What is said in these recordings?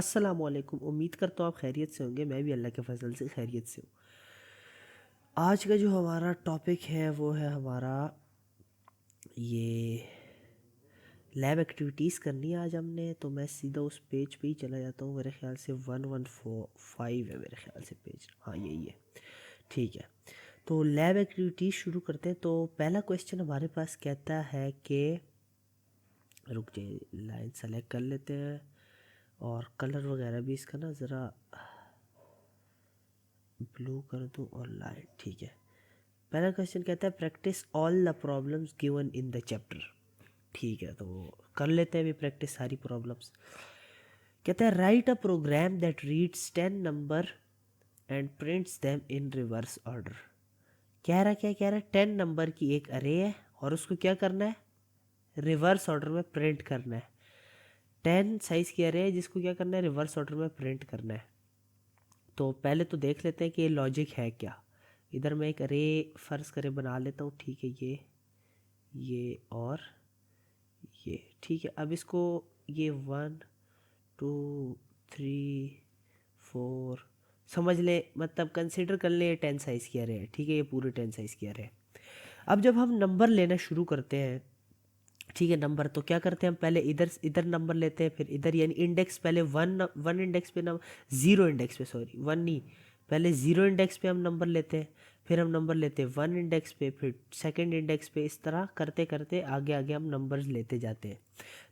अस्सलामुअलैकुम। उम्मीद करता हूँ आप खैरियत से होंगे। मैं भी अल्लाह के फजल से खैरियत से हूँ। आज का जो हमारा टॉपिक है वो है हमारा ये लैब एक्टिविटीज़ करनी है आज हमने। तो मैं सीधा उस पेज पे ही चला जाता हूँ। मेरे ख्याल से 1145 है मेरे ख्याल से पेज। हाँ यही है, ठीक है। तो लैब एक्टिविटीज़ शुरू करते हैं। तो पहला क्वेश्चन हमारे पास कहता है कि रुक जाइए, लाइन सेलेक्ट कर लेते हैं और कलर वगैरह भी इसका ना ज़रा ब्लू कर दूँ और लाइट, ठीक है। पहला क्वेश्चन कहता है practice all the problems given in the chapter. ठीक है, तो कर लेते हैं अभी प्रैक्टिस सारी प्रॉब्लम्स। कहता है write a program that reads 10 number and prints them in reverse order. कह रहा है 10 नंबर की एक अरे है और उसको क्या करना है, रिवर्स ऑर्डर में प्रिंट करना है। 10 साइज़ की अरे है जिसको क्या करना है, रिवर्स ऑर्डर में प्रिंट करना है। तो पहले तो देख लेते हैं कि ये लॉजिक है क्या। इधर मैं एक अरे फ़र्ज़ करे बना लेता हूँ, ठीक है। ये और ये, ठीक है। अब इसको ये 1 2 3 4 समझ ले, मतलब कंसिडर कर ले 10 साइज़ की अरे है, ठीक है। ये पूरे 10 साइज़ की अरे है। अब जब हम नंबर लेना शुरू करते हैं, ठीक है, नंबर तो क्या करते हैं हम पहले इधर इधर नंबर लेते हैं, फिर इधर यानी इंडेक्स पहले वन इंडेक्स पे नंबर, ज़ीरो इंडेक्स पे, सॉरी वन नहीं, पहले ज़ीरो इंडेक्स पे हम नंबर लेते हैं, फिर हम नंबर लेते हैं वन इंडेक्स पे, फिर सेकंड इंडेक्स पे। इस तरह करते करते आगे आगे हम नंबर्स लेते जाते हैं।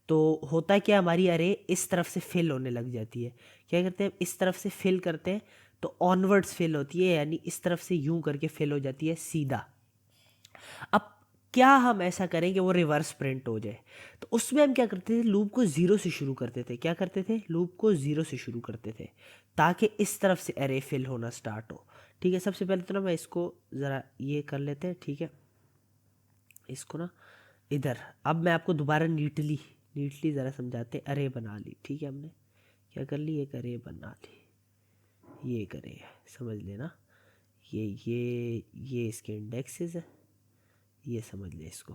तो होता क्या, हमारी अरे इस तरफ से फिल होने लग जाती है। क्या करते हैं, इस तरफ से फिल करते हैं तो ऑनवर्ड्स फिल होती है, यानी इस तरफ से यूं करके फिल हो जाती है सीधा। अब क्या हम ऐसा करें कि वो रिवर्स प्रिंट हो जाए, तो उसमें हम क्या करते थे, लूप को ज़ीरो से शुरू करते थे। क्या करते थे, लूप को ज़ीरो से शुरू करते थे ताकि इस तरफ से एरे फिल होना स्टार्ट हो, ठीक है। सबसे पहले तो ना मैं इसको ज़रा ये कर लेते हैं, ठीक है। इसको ना इधर, अब मैं आपको दोबारा नीटली नीटली ज़रा समझाते। अरे बना ली, ठीक है, हमने क्या कर ली, एक अरे बना ली। ये करे है, समझ लेना। ये इसके इंडेक्सेस है, ये समझ ले इसको,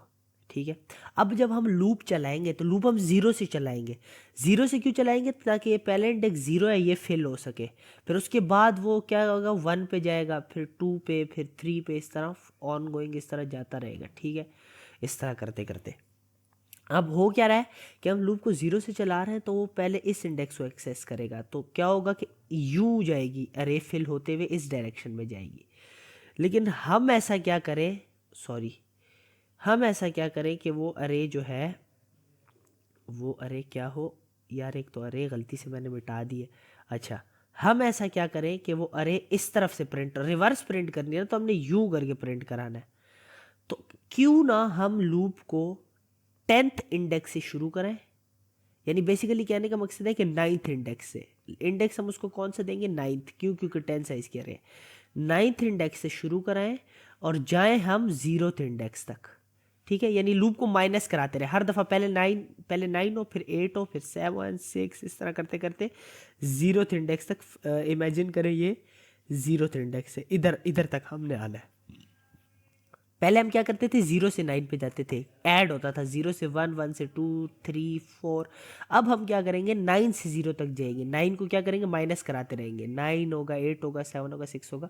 ठीक है। अब जब हम लूप चलाएंगे तो लूप हम ज़ीरो से चलाएंगे। ज़ीरो से क्यों चलाएंगे, ताकि ये पहले इंडेक्स ज़ीरो है ये फिल हो सके। फिर उसके बाद वो क्या होगा, वन पे जाएगा, फिर टू पे, फिर थ्री पे, इस तरह ऑन गोइंग इस तरह जाता रहेगा, ठीक है। इस तरह करते करते अब हो क्या रहा है कि हम लूप को ज़ीरो से चला रहे हैं, तो वो पहले इस इंडेक्स को एक्सेस करेगा। तो क्या होगा कि यू जाएगी, अरे फिल होते हुए इस डायरेक्शन में जाएगी। लेकिन हम ऐसा क्या करें, सॉरी, हम ऐसा क्या करें कि वो अरे जो है, वो अरे क्या हो यार, एक तो अरे गलती से मैंने मिटा दी है। अच्छा, हम ऐसा क्या करें कि वो अरे इस तरफ से प्रिंट, रिवर्स प्रिंट करनी है ना, तो हमने यू करके प्रिंट कराना है। तो क्यों ना हम लूप को 10th इंडेक्स से शुरू करें, यानी बेसिकली कहने का मकसद है कि 9th इंडेक्स से। इंडेक्स हम उसको कौन सा देंगे, 9th, क्यों, क्योंकि 10 साइज कह रहे हैं। 9th इंडेक्स से शुरू कराएं और जाएं हम 0th इंडेक्स तक, ठीक है। यानी लूप को माइनस कराते रहे हर दफ़ा, पहले 9 हो, फिर 8 हो, फिर 7 6, इस तरह करते करते 0th इंडेक्स तक। इमेजिन करें ये 0th इंडेक्स से इधर इधर तक हमने आना है। पहले हम क्या करते थे, 0 से 9 पे जाते थे, ऐड होता था 0 से 1, 1 से 2 3 4। अब हम क्या करेंगे, 9 से 0 तक जाएंगे, 9 को क्या करेंगे, माइनस कराते रहेंगे। 9 होगा, 8 होगा, 7 होगा, 6 होगा।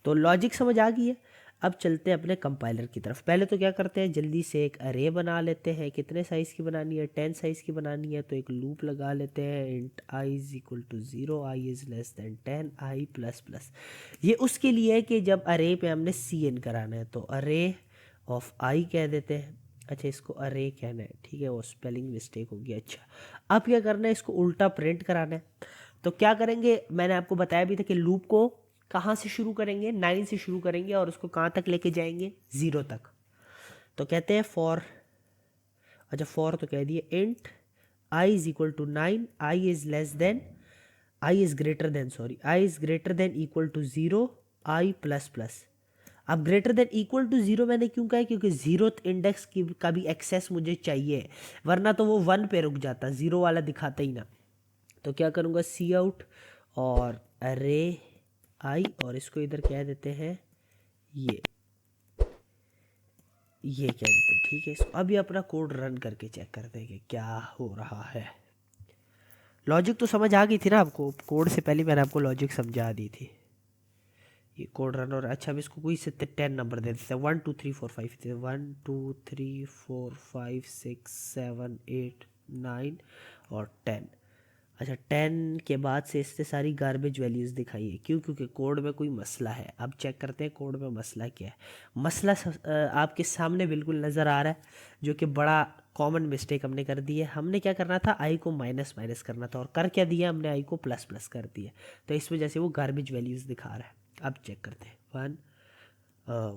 तो लॉजिक समझ आ गई है। अब चलते हैं अपने कंपाइलर की तरफ। पहले तो क्या करते हैं, जल्दी से एक अरे बना लेते हैं। कितने साइज़ की बनानी है, 10 साइज़ की बनानी है। तो एक लूप लगा लेते हैं, int i is equal to 0, i is less than 10, i plus plus. ये उसके लिए है कि जब अरे पे हमने सी एन कराना है, तो अरे ऑफ आई कह देते हैं। अच्छा, इसको अरे कहना है, ठीक है, वो स्पेलिंग मिस्टेक होगी। अच्छा, अब क्या करना है, इसको उल्टा प्रिंट कराना है। तो क्या करेंगे, मैंने आपको बताया भी था कि लूप को कहाँ से शुरू करेंगे, 9 से शुरू करेंगे और उसको कहाँ तक लेके जाएंगे, 0 तक। तो कहते हैं फॉर, अच्छा फॉर तो कह दिए, int i is equal to 9, i is less than, i is greater than, sorry, i is greater than equal to 0, i plus plus. अब ग्रेटर देन इक्वल टू 0 मैंने क्यों कहा है, क्योंकि 0th इंडेक्स की का भी एक्सेस मुझे चाहिए, वरना तो वो 1 पे रुक जाता, 0 वाला दिखाता ही ना। तो क्या करूँगा, सी आउट और अरे आई, और इसको इधर कह देते हैं ये कह देते हैं, ठीक है। इसको अभी अपना कोड रन करके चेक करते हैं कि क्या हो रहा है। लॉजिक तो समझ आ गई थी ना आपको, कोड से पहले मैंने आपको लॉजिक समझा दी थी। ये कोड रन हो रहा है। अच्छा, अब इसको कोई से 10 नंबर दे देते हैं, 1 2 3 4 5, 1 2 3 4 5 6 7 8 9 और 10। अच्छा, 10 के बाद से इससे सारी गार्बेज वैल्यूज़ दिखाइए। क्यों? क्योंकि कोड में कोई मसला है। अब चेक करते हैं कोड में मसला क्या है। मसला आपके सामने बिल्कुल नज़र आ रहा है, जो कि बड़ा कॉमन मिस्टेक हमने कर दी है। हमने क्या करना था, आई को माइनस माइनस करना था, और कर क्या दिया हमने, आई को प्लस प्लस कर दिया। तो इस वजह से वो गार्बेज वैल्यूज़ दिखा रहा है। अब चेक करते हैं,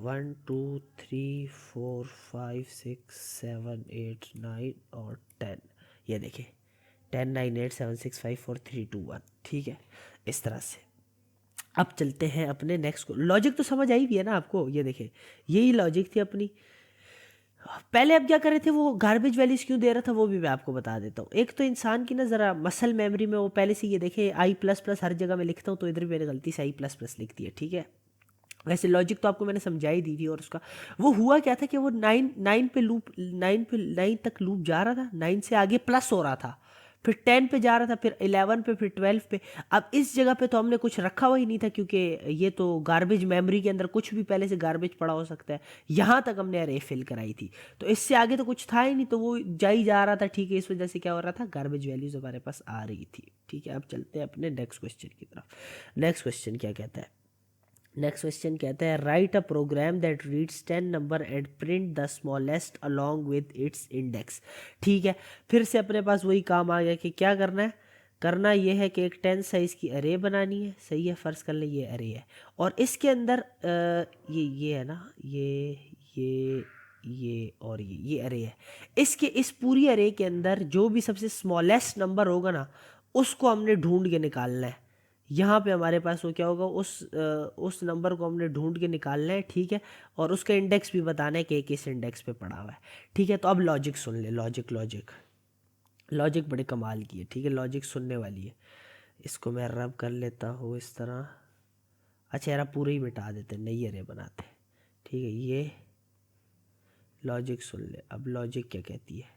1 2 3 4 5 6 7 8 9 और 10। ये देखिए 10 9 8 7 6 5 4 3 2 1। ठीक है, इस तरह से। अब चलते हैं अपने नेक्स्ट को। लॉजिक तो समझ आई भी है ना आपको? ये देखिए, यही लॉजिक थी अपनी। पहले अब क्या कर रहे थे, वो गार्बेज वैल्यूज क्यों दे रहा था वो भी मैं आपको बता देता हूँ। एक तो इंसान की ना ज़रा मसल मेमोरी में वो पहले से, ये देखे आई प्लस प्लस हर जगह मैं लिखता हूँ, तो इधर भी मैंने गलती से आई प्लस प्लस लिख दिया। ठीक है, वैसे लॉजिक तो आपको मैंने समझाई दी थी। और उसका वो हुआ क्या था कि वो 9 पे लूप, 9 तक लूप जा रहा था, 9 से आगे प्लस हो रहा था, फिर 10 पे जा रहा था, फिर 11 पे, फिर 12 पे। अब इस जगह पे तो हमने कुछ रखा हुआ ही नहीं था, क्योंकि ये तो गार्बेज मेमोरी के अंदर कुछ भी पहले से गार्बेज पड़ा हो सकता है। यहाँ तक हमने अरे फिल कराई थी, तो इससे आगे तो कुछ था ही नहीं, तो वो जा ही जा रहा था। ठीक है, इस वजह से क्या हो रहा था, गार्बेज वैल्यूज हमारे पास आ रही थी। ठीक है, अब चलते हैं अपने नेक्स्ट क्वेश्चन की तरफ। नेक्स्ट क्वेश्चन क्या कहता है? नेक्स्ट क्वेश्चन कहता है, write a program that reads 10 number and print the smallest along with its index. ठीक है, फिर से अपने पास वही काम आ गया कि क्या करना है। करना ये है कि एक 10 साइज़ की अरे बनानी है। सही है, फ़र्ज़ कर ले ये अरे है, और इसके अंदर ये है ना, ये और ये अरे है। इसके इस पूरी अरे के अंदर जो भी सबसे स्मॉलेस्ट नंबर होगा ना, उसको हमने ढूंढ के निकालना है। यहाँ पे हमारे पास वो क्या होगा, उस नंबर को हमने ढूंढ के निकालना है। ठीक है, और उसका इंडेक्स भी बताना है कि किस इंडेक्स पे पड़ा हुआ है। ठीक है, तो अब लॉजिक सुन ले। लॉजिक बड़े कमाल की है। ठीक है, लॉजिक सुनने वाली है। इसको मैं रब कर लेता हूँ इस तरह। अच्छा यार, पूरे ही मिटा देते, नई अरे बनाते। ठीक है, ये लॉजिक सुन ले। अब लॉजिक क्या कहती है?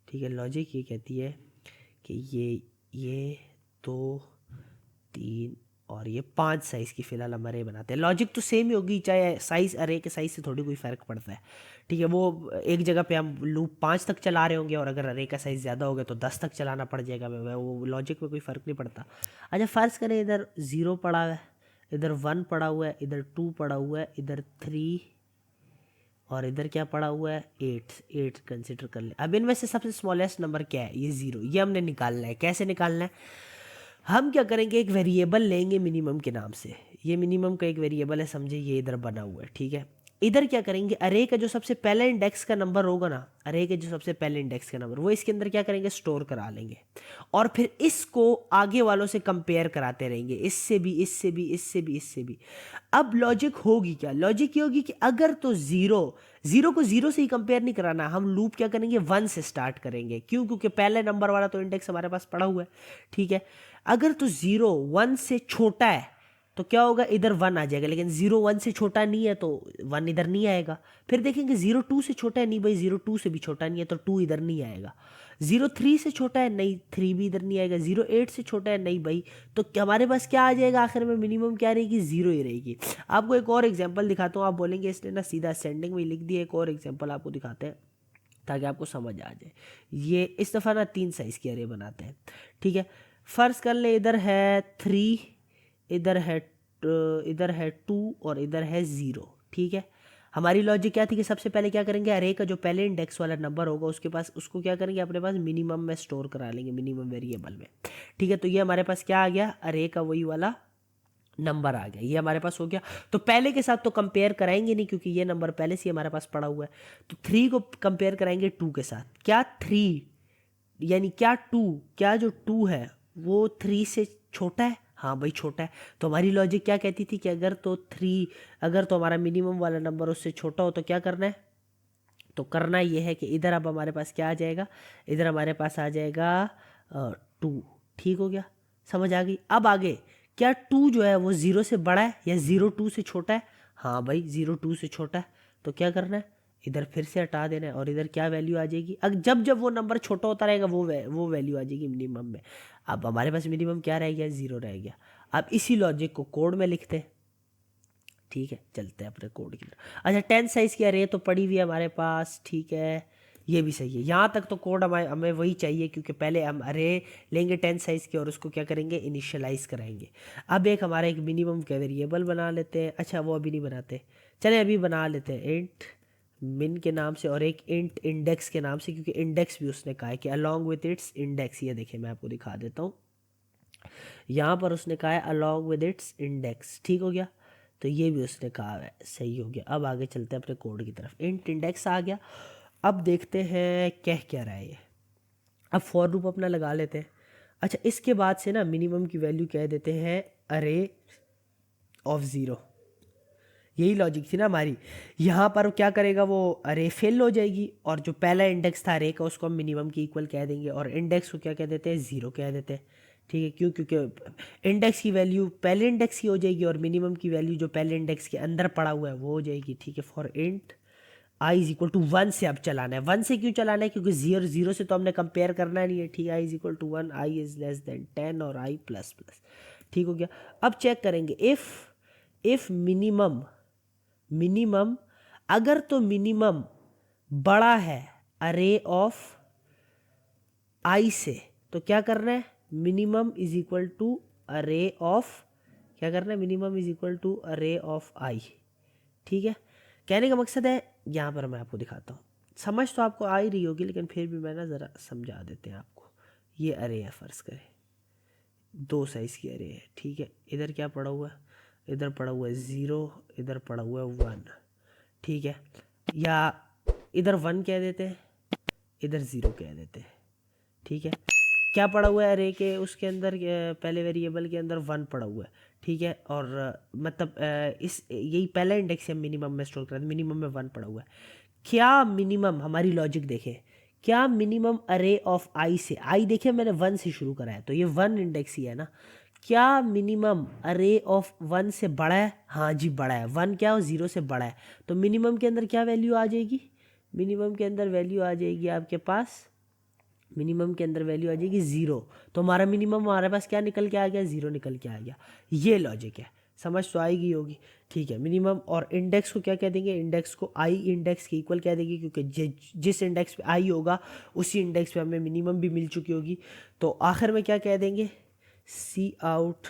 ठीक है, लॉजिक ये कहती है कि ये 2 3 और ये 5 साइज़ की फ़िलहाल हम अरे बनाते हैं। लॉजिक तो सेम ही होगी, चाहे साइज़ अरे के साइज़ से थोड़ी कोई फ़र्क पड़ता है। ठीक है, वो एक जगह पे हम लूप 5 तक चला रहे होंगे, और अगर अरे का साइज़ ज़्यादा होगा तो 10 तक चलाना पड़ जाएगा। वो लॉजिक में कोई फ़र्क नहीं पड़ता। अच्छा, फ़र्ज़ करें इधर 0 पड़ा हुआ है, इधर 1 पड़ा हुआ है, इधर 2 पड़ा हुआ है, इधर 3, और इधर क्या पड़ा हुआ है, 8 कंसिडर कर ले। अब इनमें से सबसे स्मॉलेस्ट नंबर क्या है? ये 0। ये हमने निकालना है। कैसे निकालना है? हम क्या करेंगे, एक वेरिएबल लेंगे मिनिमम के नाम से। ये मिनिमम का एक वेरिएबल है, समझे, ये इधर बना हुआ है। ठीक है, इधर क्या करेंगे, अरे का जो सबसे पहले इंडेक्स का नंबर होगा ना, अरे के जो सबसे पहले इंडेक्स का नंबर, वो इसके अंदर क्या करेंगे, स्टोर करा लेंगे, और फिर इसको आगे वालों से कंपेयर कराते रहेंगे, इससे भी, इससे भी, इससे भी, इससे भी। अब लॉजिक होगी क्या? लॉजिक ये होगी कि अगर तो जीरो को जीरो से ही कंपेयर नहीं कराना, हम लूप क्या करेंगे, 1 से स्टार्ट करेंगे। क्यों? क्योंकि पहले नंबर वाला तो इंडेक्स हमारे पास पड़ा हुआ है। ठीक है, अगर तो 0 1 से छोटा है तो क्या होगा, इधर 1 आ जाएगा, लेकिन 0 1 से छोटा नहीं है तो 1 इधर नहीं आएगा। फिर देखेंगे 0 2 से छोटा है, नहीं भाई 0 2 से भी छोटा नहीं है तो 2 इधर नहीं आएगा। 0 3 से छोटा है, नहीं 3 भी इधर नहीं आएगा। 0 8 से छोटा है, नहीं भाई। तो हमारे पास क्या आ जाएगा आखिर में, मिनिमम क्या रहेगी, 0 ही रहेगी। आपको एक और एग्जाम्पल दिखाता हूँ। आप बोलेंगे इसने ना सीधा असेंडिंग में लिख दिया। एक और एग्जाम्पल आपको दिखाते हैं ताकि आपको समझ आ जाए। ये इस दफ़ा ना 3 साइज़ की अरे बनाते हैं। ठीक है, फ़र्ज़ कर ले इधर है 3, इधर है 2 और इधर है 0। ठीक है, हमारी लॉजिक क्या थी कि सबसे पहले क्या करेंगे, अरे का जो पहले इंडेक्स वाला नंबर होगा उसके पास, उसको क्या करेंगे, अपने पास मिनिमम में स्टोर करा लेंगे, मिनिमम वेरिएबल में। ठीक है, तो ये हमारे पास क्या आ गया, अरे का वही वाला नंबर आ गया, ये हमारे पास हो गया। तो पहले के साथ तो कंपेयर कराएंगे नहीं, क्योंकि ये नंबर पहले से हमारे पास पड़ा हुआ है। तो 3 को कंपेयर कराएंगे 2 के साथ। क्या 3 यानी क्या 2, क्या जो 2 है वो 3 से छोटा है? हाँ भाई छोटा है। तो हमारी लॉजिक क्या कहती थी कि अगर तो हमारा मिनिमम वाला नंबर उससे छोटा हो तो क्या करना है, तो करना ये है कि इधर अब हमारे पास क्या आ जाएगा, इधर हमारे पास आ जाएगा 2। ठीक हो गया, समझ आ गई? अब आगे क्या 2 जो है वो 0 से बड़ा है या 0 2 से छोटा है? हाँ भाई 0 2 से छोटा है। तो क्या करना है, इधर फिर से हटा देना है और इधर क्या वैल्यू आ जाएगी। अब जब जब वो नंबर छोटा होता रहेगा वो वैल्यू आ जाएगी मिनिमम में। अब हमारे पास मिनिमम क्या रह गया, 0 रह गया। अब इसी लॉजिक को कोड में लिखते हैं। ठीक है, चलते हैं अपने कोड की तरफ। अच्छा 10 साइज़ की अरे तो पड़ी हुई है हमारे पास, ठीक है, ये भी सही है। यहाँ तक तो कोड हमें वही चाहिए, क्योंकि पहले हम अरे लेंगे 10 साइज़ की और उसको क्या करेंगे, इनिशियलाइज़ कराएंगे। अब एक हमारा एक मिनिमम का वेरिएबल बना लेते हैं। अच्छा वो अभी नहीं बनाते, चले अभी बना लेते हैं इंट मिन के नाम से और एक इंट इंडेक्स के नाम से, क्योंकि इंडेक्स भी उसने कहा है कि अलॉन्ग विथ इट्स इंडेक्स। ये देखिए मैं आपको दिखा देता हूँ, यहाँ पर उसने कहा है अलॉन्ग विद इट्स इंडेक्स। ठीक हो गया, तो ये भी उसने कहा है, सही हो गया। अब आगे चलते हैं अपने कोड की तरफ। इंट इंडेक्स आ गया। अब देखते हैं कह क्या रहा है ये। अब फॉर लूप अपना लगा लेते हैं। अच्छा इसके बाद से ना मिनिमम की वैल्यू कह देते हैं अरे ऑफ 0। यही लॉजिक थी ना हमारी। यहाँ पर क्या करेगा, वो अरे फेल हो जाएगी और जो पहला इंडेक्स था अरे का उसको हम मिनिमम की इक्वल कह देंगे और इंडेक्स को क्या कह देते हैं, 0 कह देते हैं। ठीक है, क्यों, क्योंकि इंडेक्स की वैल्यू पहले इंडेक्स की हो जाएगी और मिनिमम की वैल्यू जो पहले इंडेक्स के अंदर पड़ा हुआ है वो हो जाएगी। ठीक है, for int i is equal to 1 से अब चलाना है। 1 से क्यों चलाना है, क्योंकि 0 से तो हमने कंपेयर करना नहीं है। ठीक है, I is equal to 1, I is less than 10 और आई प्लस प्लस। ठीक हो गया। अब चेक करेंगे इफ मिनिमम अगर तो मिनिमम बड़ा है अरे ऑफ आई से, तो क्या करना है, मिनिमम इज इक्वल टू अरे ऑफ, क्या करना है, मिनिमम इज इक्वल टू अरे ऑफ आई। ठीक है, कहने का मकसद है, यहाँ पर मैं आपको दिखाता हूँ, समझ तो आपको आ ही रही होगी लेकिन फिर भी मैं ना ज़रा समझा देते हैं आपको। ये अरे है, फ़र्ज़ करें 2 साइज़ की अरे है। ठीक है, इधर क्या पड़ा हुआ है, इधर पड़ा हुआ है 0, इधर पड़ा हुआ है 1। ठीक है, या इधर 1 कह देते हैं, इधर 0 कह देते हैं। ठीक है, क्या पड़ा हुआ है अरे के उसके अंदर, पहले वेरिएबल के अंदर 1 पड़ा हुआ है। ठीक है, और मतलब इस यही पहला इंडेक्स है मिनिमम में स्टोर करा, मिनिमम में 1 पड़ा हुआ है। क्या मिनिमम, हमारी लॉजिक देखें, क्या मिनिमम अरे ऑफ आई से, आई देखिए मैंने 1 से शुरू करा है तो ये 1 इंडेक्स ही है ना, क्या मिनिमम अरे ऑफ 1 से बड़ा है, हाँ जी बड़ा है। 1 क्या हो, 0 से बड़ा है, तो मिनिमम के अंदर क्या वैल्यू आ जाएगी, मिनिमम के अंदर वैल्यू आ जाएगी आपके पास, मिनिमम के अंदर वैल्यू आ जाएगी 0। तो हमारा मिनिमम हमारे पास क्या निकल के आ गया, 0 निकल के आ गया। ये लॉजिक है, समझ तो आएगी होगी। ठीक है, मिनिमम और इंडेक्स को क्या कह देंगे, इंडेक्स को आई इंडेक्स के इक्वल कह देंगे, क्योंकि जिस इंडेक्स पे आई होगा उसी इंडेक्स पे हमें मिनिमम भी मिल चुकी होगी। तो आखिर में क्या कह देंगे, सी आउट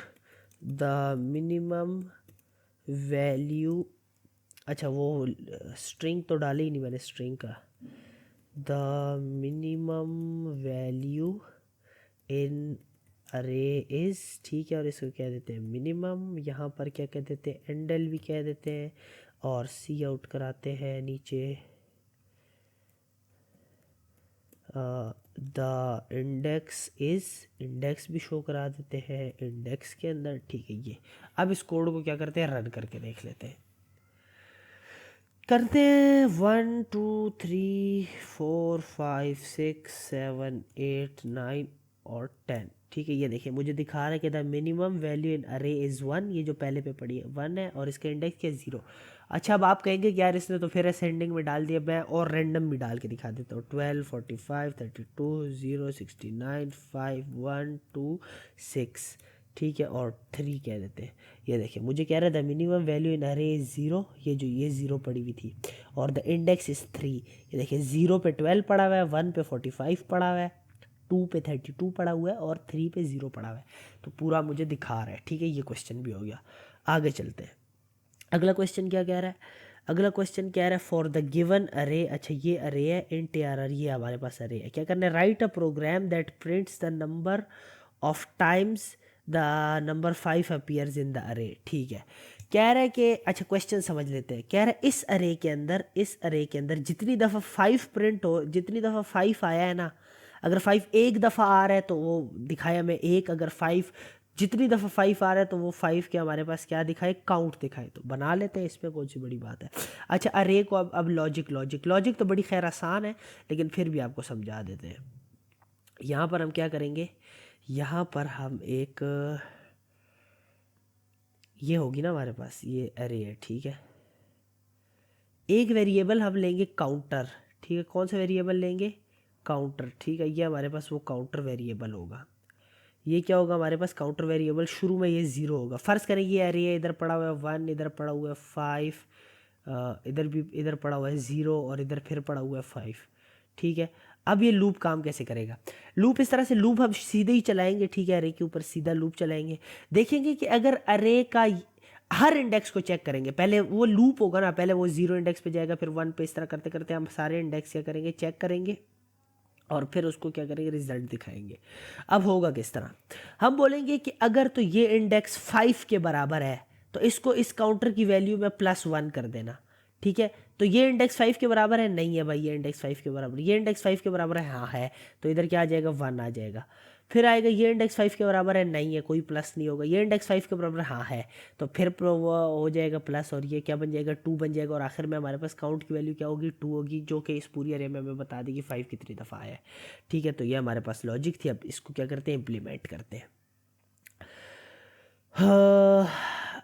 द मिनिमम वैल्यू। अच्छा वो स्ट्रिंग तो डाले ही नहीं मैंने, स्ट्रिंग का द मिनिमम वैल्यू इन अरे इज़। ठीक है, और इसको क्या देते हैं मिनिमम, यहाँ पर क्या कह देते हैं, एंडल भी कह देते हैं, और सी आउट कराते हैं नीचे द इंडेक्स इज़, इंडेक्स भी शो करा देते हैं इंडेक्स के अंदर। ठीक है, ये अब इस कोड को क्या करते हैं, रन करके देख लेते हैं। करते हैं 1 2 3 4 5 6 7 8 9 और 10। ठीक है, ये देखिए मुझे दिखा रहा है कि द मिनिमम वैल्यू इन अरे इज़ 1, ये जो पहले पे पड़ी है 1 है और इसका इंडेक्स क्या है 0। अच्छा अब आप कहेंगे कि यार इसने तो फिर असेंडिंग में डाल दिया, मैं और रैंडम भी डाल के दिखा देता हूँ। 12 45 32 0 69 5 1 2 6। ठीक है, और 3 कह देते हैं। ये देखिए मुझे कह रहा था मिनिमम वैल्यू इन अरे इज़ 0, ये जो ये 0 पड़ी हुई थी, और द इंडेक्स इज़ 3। ये देखिए 0 पे 12 पड़ा हुआ है, 1 पे 45 पड़ा हुआ है, 2 पे 32 पड़ा हुआ है और 3 पे 0 पड़ा हुआ है। तो पूरा मुझे दिखा रहा है। ठीक है, ये क्वेश्चन भी हो गया। आगे चलते हैं, अगला क्वेश्चन क्या कह रहा है, अगला क्वेश्चन कह रहा है फॉर द गिवन अरे। अच्छा ये अरे है, इंट आर, ये हमारे पास अरे है। क्या करना है, write a program that prints the number of times the number 5 appears in the array. ठीक है, कह रहा है कि, अच्छा क्वेश्चन समझ लेते हैं। कह रहा है इस अरे के अंदर, इस अरे के अंदर जितनी दफ़ा 5 प्रिंट हो, जितनी दफ़ा 5 आया है ना, अगर 5 एक दफ़ा आ रहा है तो वो दिखाया मैं 1, अगर 5 जितनी दफ़ा 5 आ रहा है तो वो 5 के हमारे पास क्या दिखाए, काउंट दिखाए। तो बना लेते हैं, इसमें कौन सी बड़ी बात है। अच्छा अरे को अब लॉजिक तो बड़ी खैर आसान है लेकिन फिर भी आपको समझा देते हैं। यहाँ पर हम क्या करेंगे, यहाँ पर हम एक, ये होगी ना हमारे पास, ये अरे है। ठीक है, एक वेरिएबल हम लेंगे काउंटर, ठीक है। कौन सा वेरिएबल लेंगे? काउंटर, ठीक है। ये हमारे पास वो काउंटर वेरिएबल होगा। ये क्या होगा हमारे पास? Counter variable. शुरू में ये 0 होगा। फर्ज करें ये अरे है, इधर पड़ा हुआ है 1, इधर पड़ा हुआ है 5, इधर भी, इधर पड़ा हुआ है 0 और इधर फिर पड़ा हुआ है 5, ठीक है। अब ये लूप काम कैसे करेगा? लूप इस तरह से, लूप हम सीधे ही चलाएंगे, ठीक है। अरे के ऊपर सीधा लूप चलाएंगे। देखेंगे कि अगर अरे का हर इंडेक्स को चेक करेंगे, पहले वो लूप होगा ना, पहले वो 0 इंडेक्स पे जाएगा, फिर 1 पे, इस तरह करते करते हम सारे इंडेक्स क्या करेंगे? चेक करेंगे और फिर उसको क्या करेंगे? रिजल्ट दिखाएंगे। अब होगा किस तरह? हम बोलेंगे कि अगर तो ये इंडेक्स 5 के बराबर है तो इसको इस काउंटर की वैल्यू में +1 कर देना, ठीक है। तो ये इंडेक्स 5 के बराबर है? नहीं है भाई, ये इंडेक्स 5 के बराबर। ये इंडेक्स 5 के बराबर है? हाँ है। तो इधर क्या आ जाएगा? 1 आ जाएगा। फिर आएगा ये इंडेक्स 5 के बराबर है? नहीं है, कोई प्लस नहीं होगा। ये इंडेक्स 5 के बराबर? हाँ है। तो फिर वो हो जाएगा प्लस, और ये क्या बन जाएगा? 2 बन जाएगा। और आखिर में हमारे पास काउंट की वैल्यू क्या होगी? 2 होगी, जो कि इस पूरी अरे में हमें बता देगी 5 कितनी दफ़ा आया है, ठीक है। तो ये हमारे पास लॉजिक थी। अब इसको क्या करते हैं? इम्प्लीमेंट करते हैं। हाँ,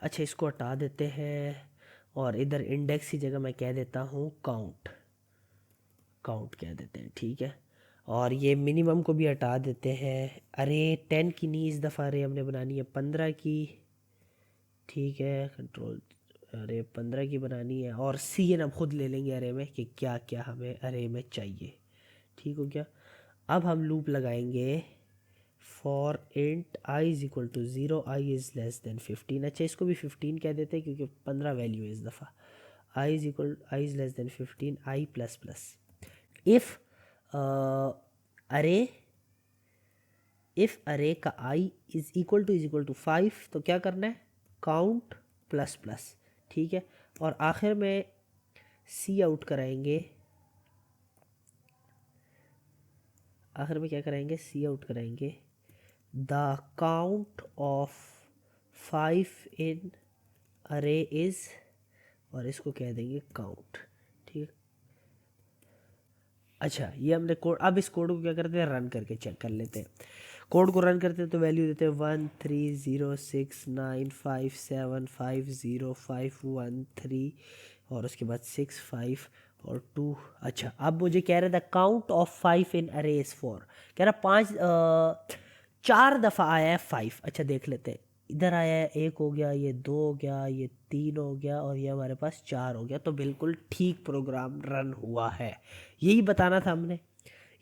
अच्छा, इसको हटा देते हैं और इधर इंडेक्स की जगह मैं कह देता हूँ काउंट, काउंट कह देते हैं, ठीक है। और ये मिनिमम को भी हटा देते हैं। अरे 10 की नहीं, इस दफ़ा अरे हमने बनानी है 15 की, ठीक है। कंट्रोल, अरे 15 की बनानी है। और सी एन अब खुद ले लेंगे अरे में कि क्या क्या हमें अरे में चाहिए, ठीक हो गया। अब हम लूप लगाएंगे for int i is equal to 0, i is less than 15। अच्छा, इसको भी 15 कह देते हैं क्योंकि 15 वैल्यू है इस दफ़ा। I is equal, I is less than 15, I plus plus. If array, if array का आई इज़ इक्वल टू 5 तो क्या करना है? काउंट प्लस प्लस, ठीक है। और आखिर में सी आउट कराएंगे, आखिर में क्या कराएंगे? सी आउट कराएंगे द काउंट ऑफ 5 इन अरे इज़, और इसको कह देंगे काउंट, ठीक है। अच्छा, ये हमने कोड, अब इस कोड को क्या करते हैं? रन करके चेक कर लेते हैं। कोड को रन करते हैं तो वैल्यू देते हैं 130695750513 और उसके बाद 6 5 और 2। अच्छा, अब मुझे कह रहा था काउंट ऑफ 5 इन अरे इज 4, कह रहा 4 दफ़ा आया है 5। अच्छा, देख लेते हैं। इधर आया है 1 हो गया, ये 2 हो गया, ये 3 हो गया और ये हमारे पास 4 हो गया। तो बिल्कुल ठीक प्रोग्राम रन हुआ है। यही बताना था हमने,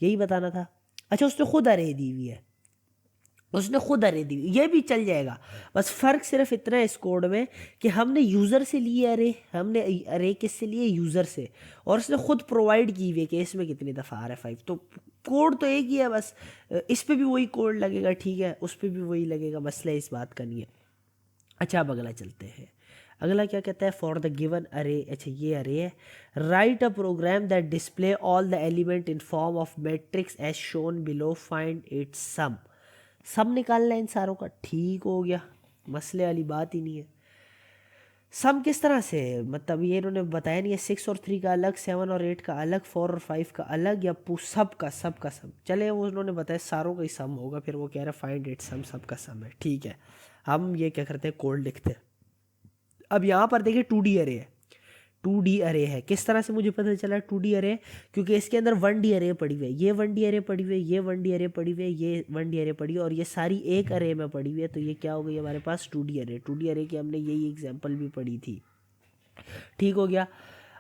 यही बताना था। अच्छा, उसने खुद अरे दी हुई है, उसने खुद अरे दी हुई, ये भी चल जाएगा। बस फ़र्क सिर्फ इतना है इस कोड में कि हमने यूज़र से लिए अरे, हमने अरे किससे लिए? यूज़र से। और उसने खुद प्रोवाइड की हुई है कि इसमें कितनी दफ़ा आ रहा है 5। तो कोड तो एक ही है बस, इस पे भी वही कोड लगेगा, ठीक है, उस पर भी वही लगेगा, मसला इस बात का नहीं है। अच्छा, अब अगला चलते हैं। अगला क्या कहता है? फॉर द गिवन अरे, अच्छा ये अरे है। Write a program that display all the element in form of matrix as shown below, find its sum. Sum निकालना है इन सारों का, ठीक हो गया, मसले वाली बात ही नहीं है। सम किस तरह से? मतलब ये इन्होंने बताया नहीं है। 6 और 3 का अलग, 7 और 8 का अलग, 4 और 5 का अलग, या सब का सम? चले, वो उन्होंने बताया सारों का ही सम होगा, फिर वो कह रहा है फाइंड इट सम, सब का सम है, ठीक है। हम ये क्या करते हैं? कोड लिखते हैं। अब यहाँ पर देखिए 2D अरे है, 2D अरे है। किस तरह से मुझे पता चला 2D अरे? क्योंकि इसके अंदर 1D अरे पड़ी हुई है, ये 1D अरे पड़ी हुई है, ये 1D अरे पड़ी हुई है, ये 1D अरे पड़ी हुई है, और ये सारी एक अरे में पड़ी हुई है। तो ये क्या हो गई हमारे पास? 2D अरे। 2D अरे की हमने यही एग्जांपल भी पढ़ी थी, ठीक हो गया।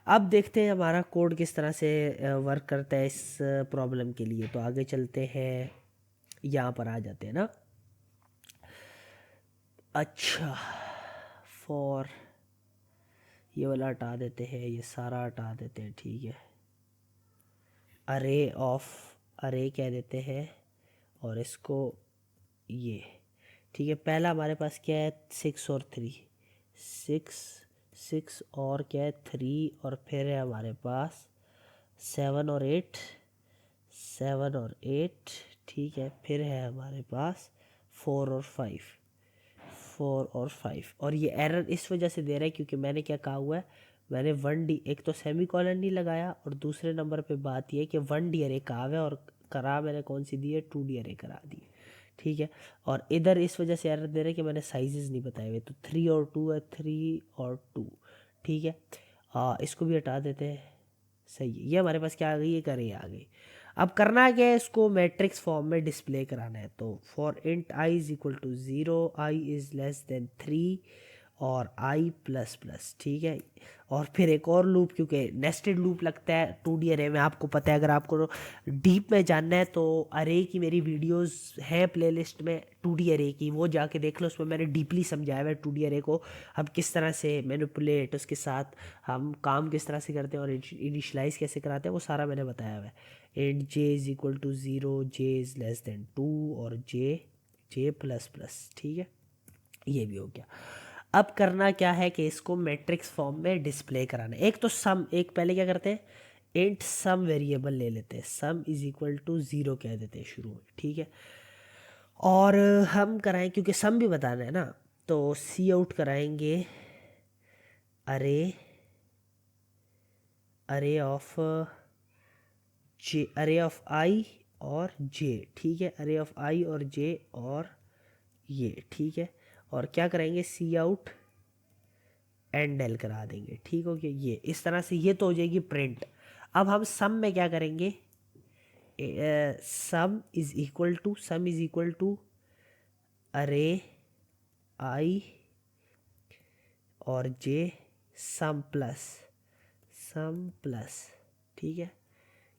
अब देखते हैं हमारा कोड किस तरह से वर्क करता है इस प्रॉब्लम के लिए। तो आगे चलते हैं, यहाँ पर आ जाते हैं ना। अच्छा, फॉर, ये वाला हटा देते हैं, ये सारा हटा देते हैं, ठीक है। अरे ऑफ, अरे कह देते हैं और इसको ये, ठीक है। पहला हमारे पास क्या है? 6 और 3, 6 6 और क्या है? 3, और फिर है हमारे पास 7 और 8, 7 और 8, ठीक है। फिर है हमारे पास 4 और 5, 4 और 5। और ये एरर इस वजह से दे रहा है क्योंकि मैंने क्या कहा हुआ है? मैंने 1D, एक तो सेमी कॉलन नहीं लगाया, और दूसरे नंबर पे बात ये है कि 1D अरे कहा हुआ है और करा मैंने कौन सी दी है? 2D अरे करा दी है, ठीक है। और इधर इस वजह से एरर दे रहा है कि मैंने साइजेस नहीं बताए हुए। तो 3 और 2 है, 3 और 2, ठीक है। हाँ इसको भी हटा देते हैं। सही है, ये हमारे पास क्या आ गई, एक अरे आ गई। अब करना क्या है, इसको मैट्रिक्स फॉर्म में डिस्प्ले कराना है। तो for int i is equal to 0, i is less than 3 और आई प्लस प्लस, ठीक है। और फिर एक और लूप, क्योंकि नेस्टेड लूप लगता है 2D अरे में, आपको पता है। अगर आपको डीप में जानना है तो अरे की मेरी वीडियोस हैं प्लेलिस्ट में 2D अरे की, वो जाके देख लो। उसमें मैंने डीपली समझाया हुआ है 2D अरे को, हम किस तरह से मैनिपुलेट, उसके साथ हम काम किस तरह से करते हैं और इनिशलाइज कैसे कराते हैं, वो सारा मैंने बताया हुआ है। And j is equal to 0, j is less than 2 और जे प्लस प्लस, ठीक है। ये भी हो गया। अब करना क्या है कि इसको मैट्रिक्स फॉर्म में डिस्प्ले कराना है। एक तो सम, एक पहले क्या करते हैं, इंट सम वेरिएबल ले लेते हैं, सम इज इक्वल टू 0 कह देते हैं शुरू में, ठीक है। और हम कराएं, क्योंकि सम भी बताना है ना, तो सी आउट कराएंगे अरे ऑफ जे, अरे ऑफ आई और जे, ठीक है। अरे ऑफ आई और जे और ये, ठीक है। और क्या करेंगे, सी आउट एंड एल करा देंगे, ठीक हो गया। ये इस तरह से ये तो हो जाएगी प्रिंट। अब हम सम में क्या करेंगे, सम इज इक्वल टू अरे आई और जे सम प्लस, ठीक है।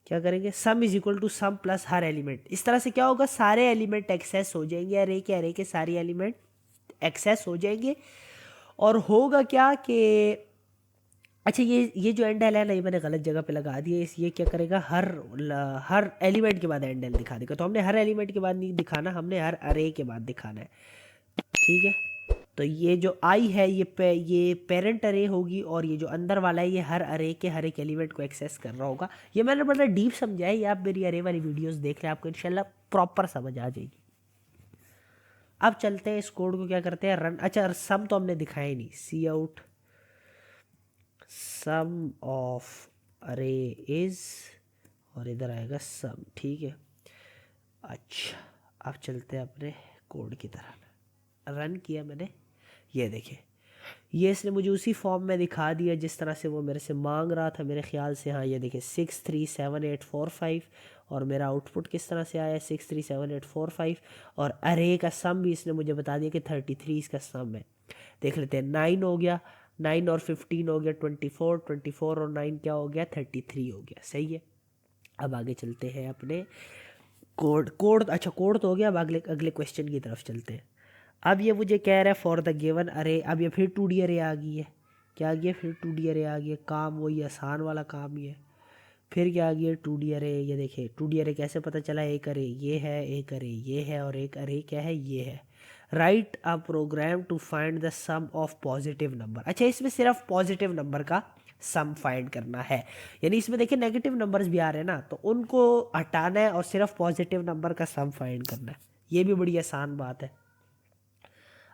क्या करेंगे, sum is equal to sum plus हर एलिमेंट। इस तरह से क्या होगा, सारे एलिमेंट एक्सेस हो जाएंगे, अरे के सारे एलिमेंट एक्सेस हो जाएंगे। और होगा क्या कि अच्छा, ये जो एंड एल है ना, ये मैंने गलत जगह पे लगा दिया। इस ये क्या करेगा, हर एलिमेंट के बाद एंड एल दिखा देगा। तो हमने हर एलिमेंट के बाद नहीं दिखाना, हमने हर अरे के बाद दिखाना है, ठीक है। तो ये जो आई है ये पेरेंट अरे होगी, और ये जो अंदर वाला है ये हर अरे के हर एक एलिमेंट को एक्सेस कर रहा होगा। ये मैंने बड़ा डीप समझाया, ये आप मेरी अरे वाली वीडियोस देख लें, आपको इंशाल्लाह प्रॉपर समझ आ जाएगी। अब चलते हैं इस कोड को क्या करते हैं, रन। अच्छा, सम तो हमने दिखाया ही नहीं, सी आउट सम ऑफ अरे इज, और इधर आएगा सम, ठीक है। अच्छा, अब चलते हैं अपने कोड की तरफ। रन किया मैंने, ये देखिए, ये इसने मुझे उसी फॉर्म में दिखा दिया जिस तरह से वो मेरे से मांग रहा था मेरे ख्याल से। हाँ ये देखिए 63784 और मेरा आउटपुट किस तरह से आया, 63784। और अरे का सम भी इसने मुझे बता दिया कि 33 इसका सम है। देख लेते हैं, 9 हो गया, 9 और 15 हो गया 24, 24 और 9 क्या हो गया, 33 हो गया, सही है। अब आगे चलते हैं अपने कोड। अच्छा, कोड तो हो गया, अब अगले अगले क्वेश्चन की तरफ चलते हैं। अब ये मुझे कह रहा है फॉर द गिवन अरे, अब ये फिर 2D अरे आ गई है। क्या आ गया, फिर 2D अरे आ गई है। काम वही आसान वाला काम ही है। फिर क्या आ गया, 2D अरे। ये देखिए 2D अरे कैसे पता चला, एक अरे ये है, एक अरे ये है, और एक अरे क्या है, ये है। Write a program to find the sum of positive number. अच्छा, इसमें सिर्फ पॉजिटिव नंबर का सम फाइंड करना है, यानी इसमें देखिए नेगेटिव नंबर्स भी आ रहे हैं ना, तो उनको हटाना है और सिर्फ पॉजिटिव नंबर का सम फाइंड करना है। ये भी बड़ी आसान बात है।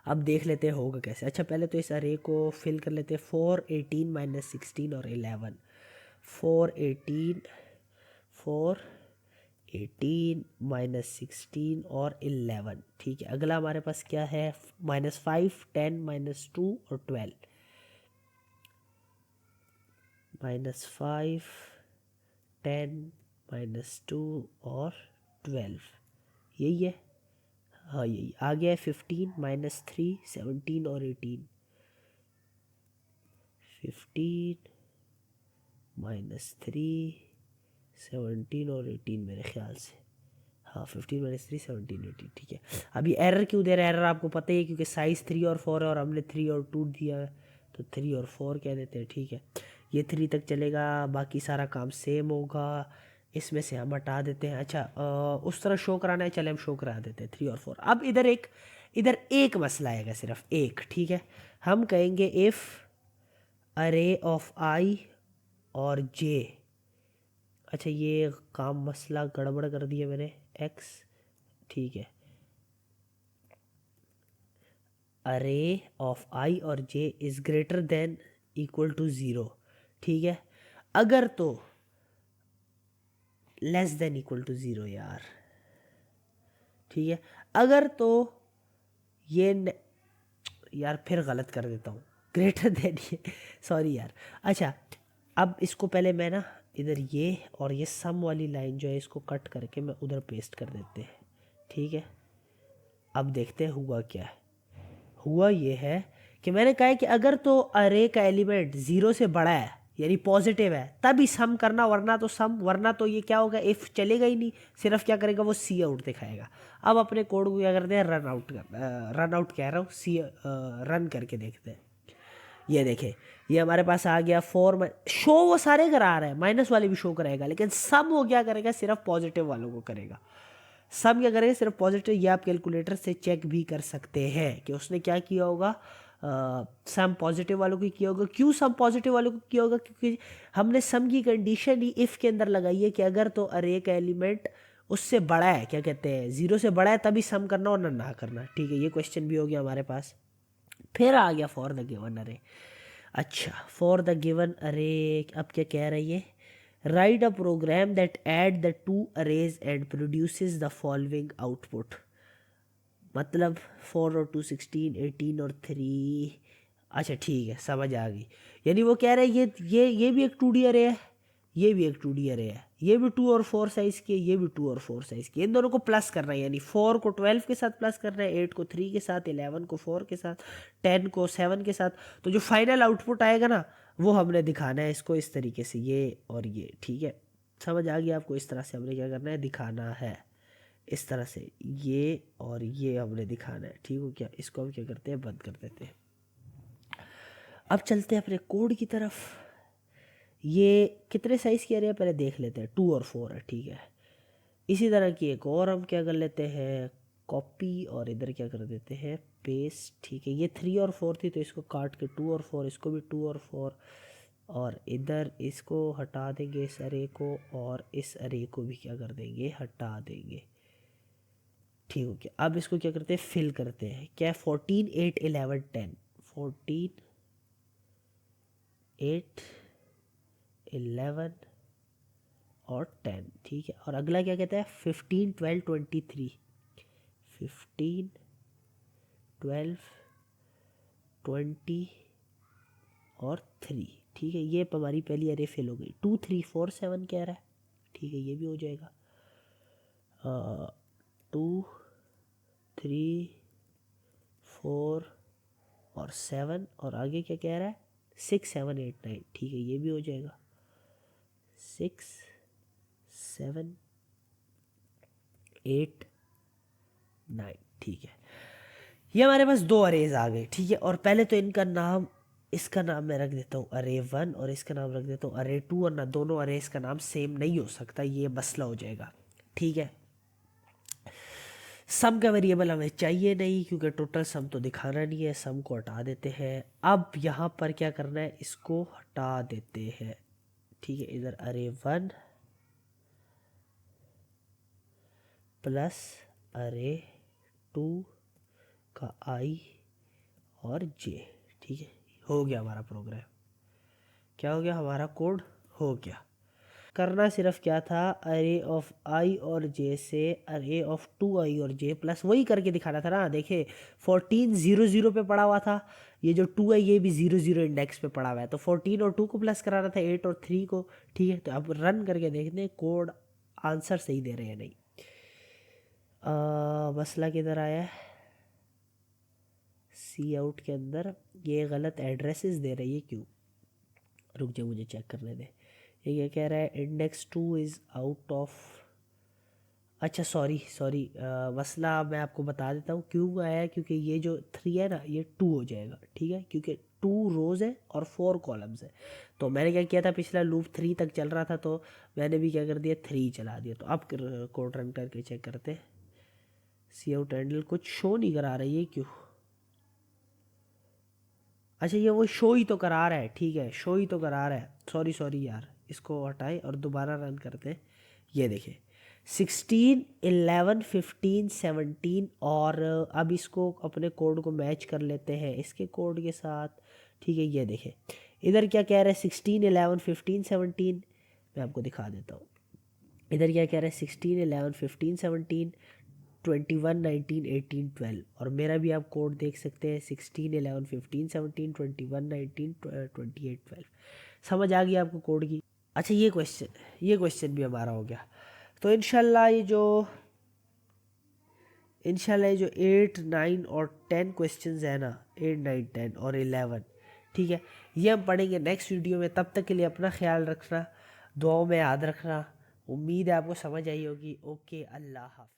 अब देख लेते हैं होगा कैसे। अच्छा, पहले तो इस अरे को फिल कर लेते हैं। 4 18 माइनस 16 और 11, 4 18 माइनस 16 और 11, ठीक है। अगला हमारे पास क्या है, -5 10 -2 और 12, -5 10 -2 और 12, यही है। हाँ यही आ गया है। 15 -3 17 और 18, 15 -3 17 और 18 मेरे ख्याल से। हाँ 15 -3 17 18, ठीक है। अभी एरर क्यों दे रहा है, एरर आपको पता ही है, क्योंकि साइज़ 3 और 4 है और हमने 3 और 2 दिया है, तो 3 और 4 कह देते हैं, ठीक है। ये 3 तक चलेगा, बाकी सारा काम सेम होगा। इसमें से हम हटा देते हैं। अच्छा, उस तरह शो कराना है, चले हम शो करा देते हैं 3 और 4। अब इधर एक मसला आएगा, सिर्फ एक, ठीक है। हम कहेंगे इफ़ अरे ऑफ आई और जे। अच्छा, ये काम मसला गड़बड़ कर दिया मैंने, एक्स, ठीक है। अरे ऑफ आई और J is greater than equal to 0, ठीक है। अगर तो लेस देन इक्वल टू 0 यार, ठीक है। अगर तो ये यार फिर गलत कर देता हूँ, ग्रेटर देन ये, सॉरी यार। अच्छा, अब इसको पहले मैं ना इधर ये और ये सम वाली लाइन जो है इसको कट करके मैं उधर पेस्ट कर देते हैं, ठीक है। अब देखते हैं हुआ क्या है। हुआ ये है कि मैंने कहा है कि अगर तो अरे का एलिमेंट 0 से बड़ा है यानी पॉजिटिव है तभी सम करना, वरना तो सम, वरना तो ये क्या होगा, इफ़ चलेगा ही नहीं, सिर्फ क्या करेगा वो सी आउट दिखाएगा। अब अपने कोड को क्या करते हैं, रन आउट कह रहा हूँ, सी रन करके देखते हैं। ये देखें, ये हमारे पास आ गया 4 शो, वो सारे करा रहा है, माइनस वाले भी शो कराएगा, लेकिन सम वो क्या करेगा, सिर्फ पॉजिटिव वालों को करेगा। सम क्या करेगा, सिर्फ पॉजिटिव। ये आप कैलकुलेटर से चेक भी कर सकते हैं कि उसने क्या किया होगा, सम पॉजिटिव वालों को किया होगा। क्यों सम पॉजिटिव वालों को किया होगा, क्योंकि हमने सम की कंडीशन ही इफ़ के अंदर लगाई है कि अगर तो अरे का एलिमेंट उससे बड़ा है, क्या कहते हैं, 0 से बड़ा है तभी सम करना और ना करना, ठीक है। ये क्वेश्चन भी हो गया हमारे पास। फिर आ गया फॉर द गिवन अरे। अच्छा, फॉर द गिवन अरे अब क्या कह रही है, write a program that add the two arrays and produces the following output. मतलब 4 और 2 16, 18 और 3। अच्छा ठीक है, समझ आ गई। यानी वो कह रहे हैं ये भी एक 2D अरे है, ये भी एक 2D अरे है, ये भी 2 और 4 साइज़ की है, ये भी 2 और 4 साइज़ की, इन दोनों को प्लस करना है। यानी 4 को 12 के साथ प्लस करना है, 8 को 3 के साथ, 11 को 4 के साथ, 10 को 7 के साथ। तो जो फाइनल आउटपुट आएगा ना वो हमने दिखाना है इसको इस तरीके से, ये और ये, ठीक है। समझ आ गया आपको, इस तरह से हमने क्या करना है, दिखाना है इस तरह से, ये और ये हमने दिखाना है, ठीक हो क्या। इसको हम क्या करते हैं, बंद कर देते हैं। अब चलते हैं अपने कोड की तरफ। ये कितने साइज़ की अरे है पहले देख लेते हैं, 2 और 4 है, ठीक है। इसी तरह की एक और हम क्या कर लेते हैं, कॉपी, और इधर क्या कर देते हैं, पेस्ट, ठीक है। ये 3 और 4 थी तो इसको काट के 2 और 4, इसको भी 2 और 4, और इधर इसको हटा देंगे इस अरे को, और इस अरे को भी क्या कर देंगे, हटा देंगे, ठीक हो गया। अब इसको क्या करते हैं, फिल करते हैं। क्या है, 14 8 11 10, 14 8 11 और 10, ठीक है। और अगला क्या कहता है, 15 12 23, 15 12 20 और 3, ठीक है। ये हमारी पहली अरे फिल हो गई। 2 3 4 7 कह रहा है, ठीक है, ये भी हो जाएगा। 2 3 4 और 7, और आगे क्या कह रहा है, 6 7 8 9, ठीक है, ये भी हो जाएगा। 6 7 8 9, ठीक है। ये हमारे पास 2 अरेज आ गए, ठीक है। और पहले तो इनका नाम, इसका नाम मैं रख देता हूँ अरे 1 और इसका नाम रख देता हूँ अरे 2, और ना दोनों अरेज का नाम सेम नहीं हो सकता, ये मसला हो जाएगा, ठीक है। सम का वेरिएबल हमें चाहिए नहीं क्योंकि टोटल सम तो दिखाना नहीं है, सम को हटा देते हैं। अब यहाँ पर क्या करना है, इसको हटा देते हैं, ठीक है। इधर अरे 1 प्लस अरे 2 का आई और जे, ठीक है। हो गया हमारा प्रोग्राम, क्या हो गया, हमारा कोड हो गया। करना सिर्फ क्या था, अरे ऑफ आई और जे से अरे ऑफ 2 आई और जे प्लस वही करके दिखाना था ना। देखे 14 0 0 पे पड़ा हुआ था, ये जो 2 है ये भी 0 0 इंडेक्स पे पड़ा हुआ है, तो 14 और 2 को प्लस कराना था, 8 और 3 को, ठीक है। तो अब रन करके देखते हैं कोड आंसर सही दे रहे हैं नहीं। मसला किधर आया है, सी आउट के अंदर ये गलत एड्रेसेस दे रही है, क्यों, रुक जाओ मुझे चेक करने दे। ये कह रहा है इंडेक्स 2 इज़ आउट ऑफ, अच्छा सॉरी मसला मैं आपको बता देता हूँ क्यों आया है, क्योंकि ये जो 3 है ना ये 2 हो जाएगा, ठीक है, क्योंकि 2 रोज़ है और 4 कॉलम्स है। तो मैंने क्या किया था, पिछला लूप 3 तक चल रहा था तो मैंने भी क्या कर दिया, 3 चला दिया। तो अब कोड रन करके चेक करते हैं। सी आउट हैंडल कुछ शो नहीं करा रही है, क्यों, अच्छा ये वो शो ही तो करा रहा है, ठीक है, शो ही तो करा रहा है, सॉरी यार, इसको हटाएं और दोबारा रन करते हैं। ये देखें 16 11 15 17, और अब इसको अपने कोड को मैच कर लेते हैं इसके कोड के साथ, ठीक है। ये देखें इधर क्या कह रहा है, 16 11 15 17, मैं आपको दिखा देता हूँ। इधर क्या कह रहा है, 16 11 15 17 21 19 18 12 और मेरा भी आप कोड देख सकते हैं 16 11 15 17 21 19 28 12। समझ आ गई आपको कोड की। अच्छा ये क्वेश्चन भी हमारा हो गया। तो इंशाल्लाह ये जो 8 9 और 10 क्वेश्चंस है ना, 8 9 10 और 11, ठीक है, ये हम पढ़ेंगे नेक्स्ट वीडियो में। तब तक के लिए अपना ख्याल रखना, दुआओं में याद रखना। उम्मीद है आपको समझ आई होगी। ओके, अल्लाह हाफ़िज़।